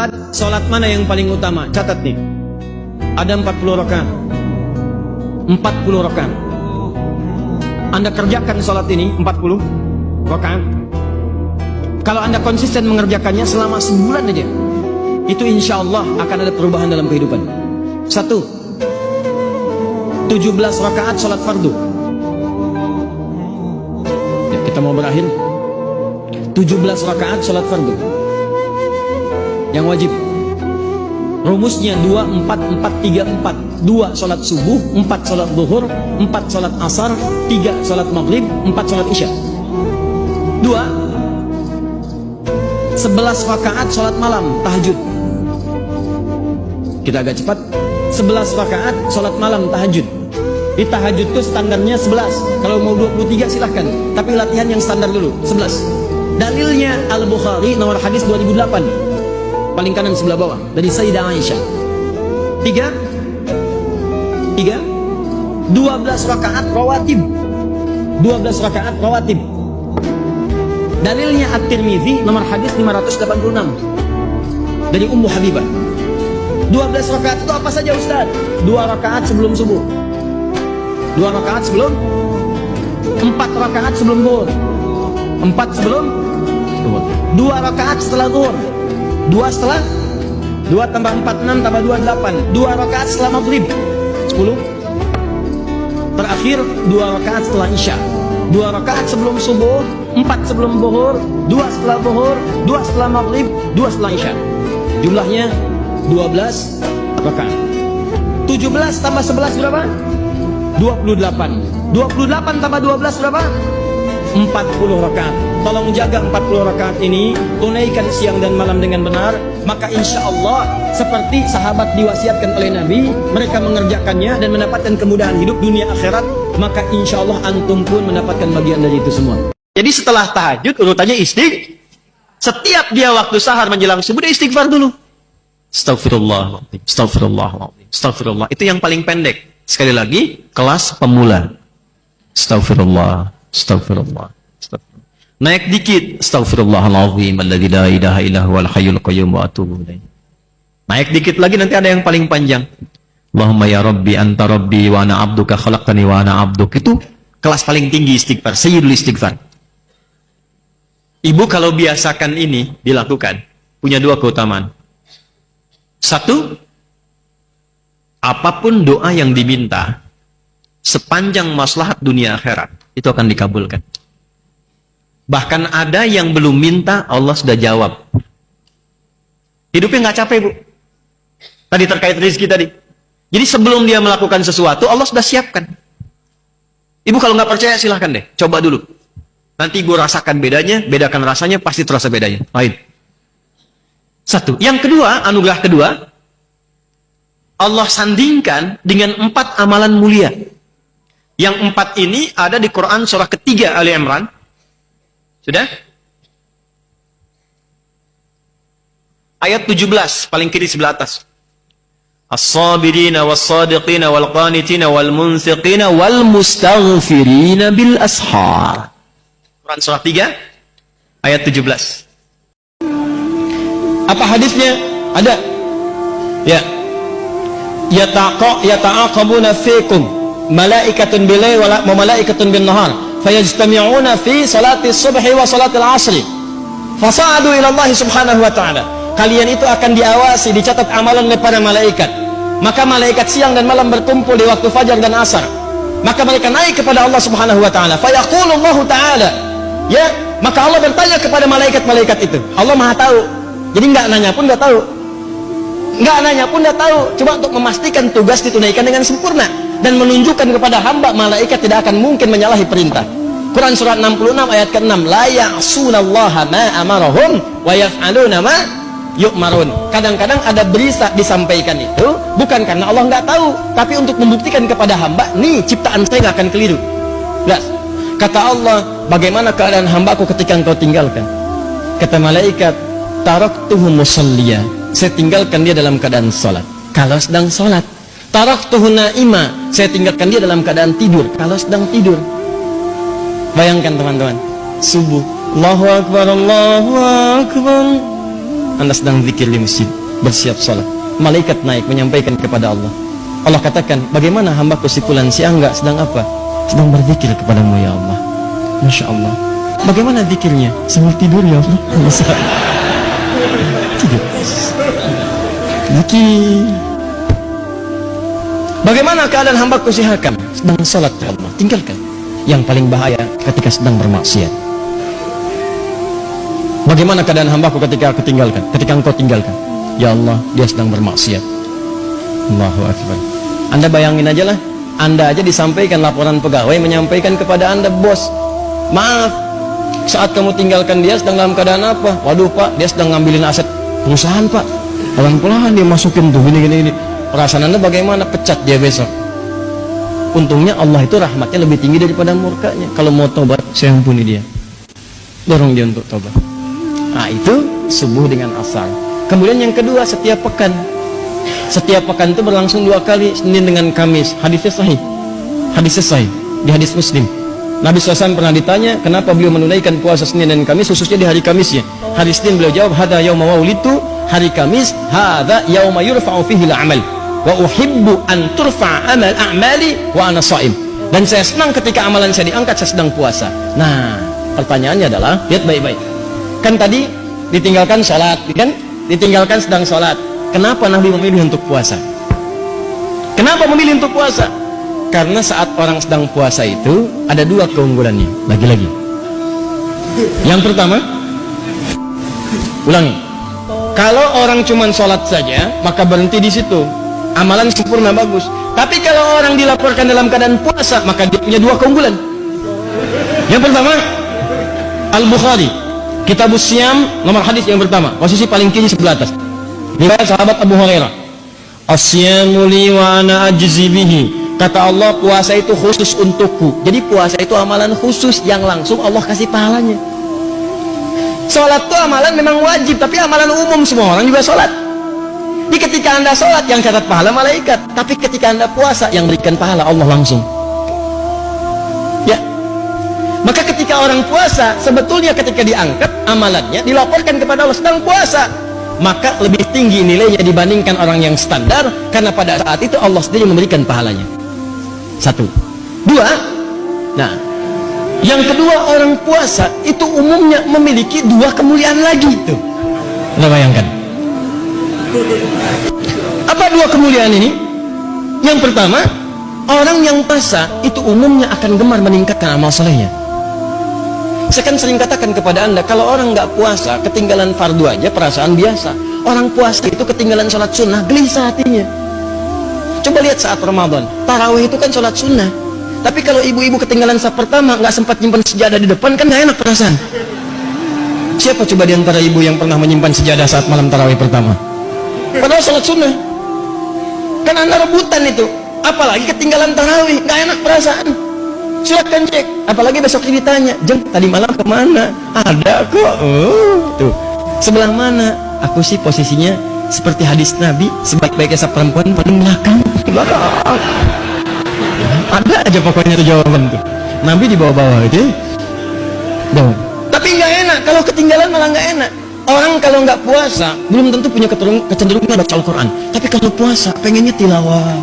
rakaat, sholat mana yang paling utama? Catat nih. Ada 40 rakaat. 40 rakaat. Anda kerjakan sholat ini 40 rakaat. Kalau Anda konsisten mengerjakannya selama sebulan aja, itu insya Allah akan ada perubahan dalam kehidupan. 1. 17 rakaat sholat fardu. Ya, kita mau berakhir. 17 rakaat sholat fardu yang wajib. Rumusnya 2, 4, 4, 3, 4. 2 sholat subuh, 4 sholat zuhur, 4 sholat asar, 3 sholat maghrib, 4 sholat isya. 2. 11 rakaat sholat malam, tahajud. Kita agak cepat. 11 rakaat sholat malam, tahajud. Di tahajud itu standarnya 11. Kalau mau 23 silahkan, tapi latihan yang standar dulu, 11. Dalilnya Al-Bukhari nomor hadis 2008, paling kanan sebelah bawah, dari Sayyidah Aisyah. 3 12 rakaat rawatib. 12 rakaat rawatib. Dalilnya At-Tirmidzi nomor hadis 586 dari Ummu Habibah. 12 rakaat itu apa saja Ustaz? 2 rakaat sebelum subuh, 2 rakaat sebelum, 4 rakaat sebelum zuhur, 4 sebelum, 2 rakaat setelah zuhur, 2 setelah, 2 tambah 4, 6 tambah 2, 8, 2 rakaat setelah maghrib, 10. Terakhir 2 rakaat setelah isya, 2 rakaat sebelum subuh, 4 sebelum zuhur, 2 setelah zuhur, 2 setelah maghrib, 2 setelah isya. Jumlahnya 12 rakaat. 17 tambah 11 berapa? 28. 28 tambah 12 berapa? 40 rakaat. Tolong jaga 40 rakaat ini, tunaikan siang dan malam dengan benar, maka insya Allah seperti sahabat diwasiatkan oleh Nabi, mereka mengerjakannya dan mendapatkan kemudahan hidup dunia akhirat, maka insya Allah antum pun mendapatkan bagian dari itu semua. Jadi setelah tahajud urutannya istighfar. Setiap dia waktu sahar menjelang subuh dia istighfar dulu. Astagfirullah, astagfirullah, astagfirullah. Itu yang paling pendek. Sekali lagi, kelas pemula. Astagfirullah, astagfirullah, astagfirullah. Naik dikit, astagfirullahaladzim alladzi la ilaha illa huwal hayyul qayyum wa atubu ilaih. Naik dikit lagi, nanti ada yang paling panjang. Allahumma ya Rabbi anta Rabbi wa ana abduka khalaqtani wa ana abduk. Itu kelas paling tinggi istighfar, sayyidul istighfar. Ibu kalau biasakan ini dilakukan, punya 2 keutamaan. 1, apapun doa yang diminta sepanjang maslahat dunia akhirat itu akan dikabulkan. Bahkan ada yang belum minta Allah sudah jawab. Hidupnya nggak capek, Bu. Tadi terkait rezeki tadi. Jadi sebelum dia melakukan sesuatu Allah sudah siapkan. Ibu kalau nggak percaya silahkan deh, coba dulu. Nanti gue rasakan bedanya, bedakan rasanya, pasti terasa bedanya. Lain. 1. Yang kedua, anugerah kedua, Allah sandingkan dengan 4 amalan mulia. Yang 4 ini ada di Quran surah ketiga Ali Imran. Sudah? Ayat 17, paling kiri sebelah atas. As-sabirina was-sadiqina wal-qanitina wal-munfiqina wal-mustaghfirina bil ashar. Quran surah 3 ayat 17. Apa hadisnya? Ada. Ya. Yata'aqabuna fikum malaikatun bil-lail wa malaikatun bin-nahar fayajtami'una fi salati subhi wa salati al-'asri fasa'adu ila Allah subhanahu wa ta'ala. Kalian itu akan diawasi, dicatat amalan oleh para malaikat. Maka malaikat siang dan malam berkumpul di waktu fajar dan asar. Maka mereka naik kepada Allah subhanahu wa ta'ala. Fayaqulullahu ta'ala, ya, maka Allah bertanya kepada malaikat-malaikat itu. Allah maha tahu. Jadi nggak nanya pun nggak tahu. Nggak nanya pun nggak tahu. Coba untuk memastikan tugas ditunaikan dengan sempurna. Dan menunjukkan kepada hamba, malaikat tidak akan mungkin menyalahi perintah. Quran surat 66 ayat ke-6. La ya'sunallaha ma amarahum wa yaf'aluna ma yu'marun. Kadang-kadang ada berita disampaikan itu bukan karena Allah nggak tahu, tapi untuk membuktikan kepada hamba, nih ciptaan saya nggak akan keliru. Nah, kata Allah, bagaimana keadaan hambaku ketika engkau tinggalkan? Kata malaikat, taraktuhu musalliya, saya tinggalkan dia dalam keadaan salat. Kalau sedang salat. Taraktuhu naima, saya tinggalkan dia dalam keadaan tidur. Kalau sedang tidur. Bayangkan teman-teman, subuh, Allahu Akbar, Allahu Akbar. Anda sedang zikir di masjid, bersiap salat. Malaikat naik menyampaikan kepada Allah. Allah katakan, bagaimana hambaku si fulan si Angga sedang apa? Sedang berzikir kepadamu ya Allah. Masya Allah. Bagaimana zikirnya? Sambil tidur ya Allah. Tidur. Zikir. Bagaimana keadaan hambaku si Hakam? Sedang salat ya Allah. Tinggalkan. Yang paling bahaya ketika sedang bermaksiat. Bagaimana keadaan hambaku ketika aku tinggalkan? Ketika engkau tinggalkan? Ya Allah, dia sedang bermaksiat. Allahu Akbar. Anda bayangin aja lah, Anda aja disampaikan laporan pegawai menyampaikan kepada Anda, bos, maaf, saat kamu tinggalkan dia sedang dalam keadaan apa? Waduh Pak, dia sedang ngambilin aset perusahaan Pak. Pelan-pelan dia masukin tuh, gini. Perasaan Anda bagaimana? Pecat dia besok. Untungnya Allah itu rahmatnya lebih tinggi daripada murkanya. Kalau mau tobat, saya ampuni dia. Dorong dia untuk tobat. Nah itu subuh dengan asar. Kemudian yang kedua, setiap pekan. Setiap pekan itu berlangsung 2 kali, Senin dengan Kamis. Hadisnya sahih. Hadisnya sahih di hadis Muslim. Nabi SAW pernah ditanya kenapa beliau menunaikan puasa Senin dan Kamis, khususnya di hari Kamisnya. Hari Senin beliau jawab, hadza yauma waulitu. Hari Kamis, hadza yauma yurfa'u fihi al-amal wa uhibbu an turfa'a amal a'mali wa ana sha'im. Dan saya senang ketika amalan saya diangkat, saya sedang puasa. Nah, pertanyaannya adalah, lihat baik-baik. Kan tadi ditinggalkan sholat, kan? Ditinggalkan sedang sholat. Kenapa Nabi memilih untuk puasa? Kenapa memilih untuk puasa? Karena saat orang sedang puasa itu ada 2 keunggulannya. Lagi-lagi. Yang pertama, ulangi. Kalau orang cuma sholat saja, maka berhenti di situ. Amalan sempurna bagus. Tapi kalau orang dilaporkan dalam keadaan puasa, maka dia punya 2 keunggulan. Yang pertama, Al-Bukhari, Kitabus Siyam, nomor hadis yang pertama, posisi paling kiri sebelah atas. Riwayat sahabat Abu Hurairah. As-siyamu li wa ana ajzi bihi. Kata Allah, puasa itu khusus untukku. Jadi puasa itu amalan khusus yang langsung Allah kasih pahalanya. Sholat itu amalan memang wajib, tapi amalan umum, semua orang juga sholat. Jadi ketika Anda sholat yang catat pahala malaikat, tapi ketika Anda puasa yang berikan pahala Allah langsung. Ya. Maka ketika orang puasa, sebetulnya ketika diangkat amalannya dilaporkan kepada Allah sedang puasa, maka lebih tinggi nilainya dibandingkan orang yang standar, karena pada saat itu Allah sendiri memberikan pahalanya. 1. 2. Nah, yang kedua, orang puasa itu umumnya memiliki 2 kemuliaan lagi itu. Anda bayangkan? Apa 2 kemuliaan ini? Yang pertama, orang yang puasa itu umumnya akan gemar meningkatkan amal solehnya. Saya kan sering katakan kepada Anda, kalau orang nggak puasa, ketinggalan fardu aja perasaan biasa. Orang puasa itu ketinggalan sholat sunnah, gelisah hatinya. Coba lihat saat Ramadan, tarawih itu kan sholat sunnah. Tapi kalau ibu-ibu ketinggalan saf pertama, nggak sempat nyimpan sejadah di depan, kan nggak enak perasaan. Siapa coba di antara ibu yang pernah menyimpan sejadah saat malam tarawih pertama? Padahal sholat sunnah. Kan Anda rebutan itu. Apalagi ketinggalan tarawih, nggak enak perasaan. Silakan cek, apalagi besok ini ditanya, Jeng, tadi malam kemana? Ada kok. Tuh, sebelah mana? Aku sih posisinya seperti hadis Nabi, sebaik-baiknya perempuan paling belakang. Ada aja pokoknya tuh jawaban tuh. Nabi di bawah-bawah itu. Tapi nggak enak, kalau ketinggalan malah nggak enak. Orang kalau nggak puasa, belum tentu punya kecenderungan baca Al-Quran. Tapi kalau puasa, pengennya tilawah,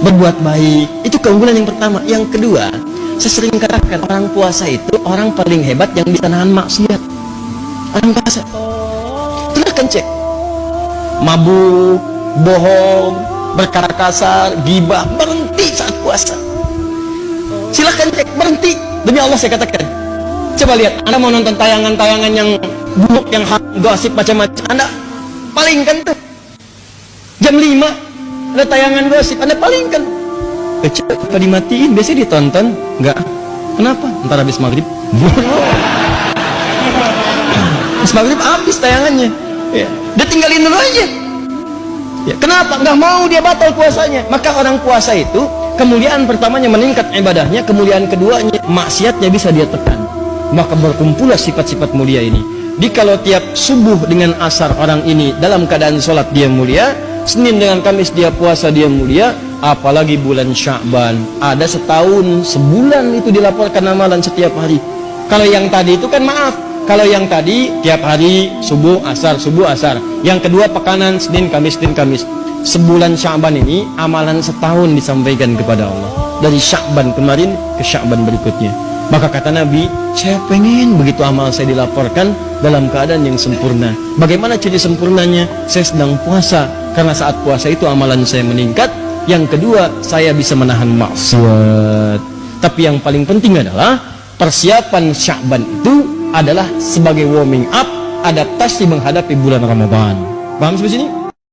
berbuat baik. Itu keunggulan yang pertama. Yang kedua, saya sering katakan, orang puasa itu orang paling hebat yang bisa nahan maksiat. Orang puasa. Silahkan cek. Mabuk, bohong, berkata kasar, gibah, berhenti saat puasa. Silahkan cek, berhenti. Demi Allah saya katakan. Coba lihat, Anda mau nonton tayangan-tayangan yang buruk, yang gosip macam-macam, Anda palingkan tuh. Jam 5 ada tayangan gosip, Anda palingkan. Coba dimatiin, biasanya ditonton. Enggak. Kenapa? Ntar habis maghrib. Habis maghrib habis tayangannya. Ya. Dia tinggalin dulu aja. Ya. Kenapa? Nggak mau dia batal puasanya. Maka orang puasa itu kemuliaan pertamanya meningkat ibadahnya, kemuliaan keduanya maksiatnya bisa dia tekan. Maka berkumpullah sifat-sifat mulia ini. Jadi kalau tiap subuh dengan asar orang ini dalam keadaan sholat dia mulia, Senin dengan Kamis dia puasa dia mulia, apalagi bulan Sya'ban, ada setahun, sebulan itu dilaporkan amalan setiap hari. Kalau yang tadi itu kan maaf, Kalau yang tadi tiap hari subuh asar. Yang kedua pekanan Senin Kamis. Sebulan Sya'ban ini amalan setahun disampaikan kepada Allah. Dari Sya'ban kemarin ke Sya'ban berikutnya. Maka kata Nabi, saya pengen begitu amal saya dilaporkan dalam keadaan yang sempurna. Bagaimana ciri sempurnanya? Saya sedang puasa, karena saat puasa itu amalan saya meningkat. Yang kedua, saya bisa menahan maksiat. Tapi yang paling penting adalah persiapan Sya'ban itu adalah sebagai warming up, adaptasi menghadapi bulan Ramadan. Paham sampai sini?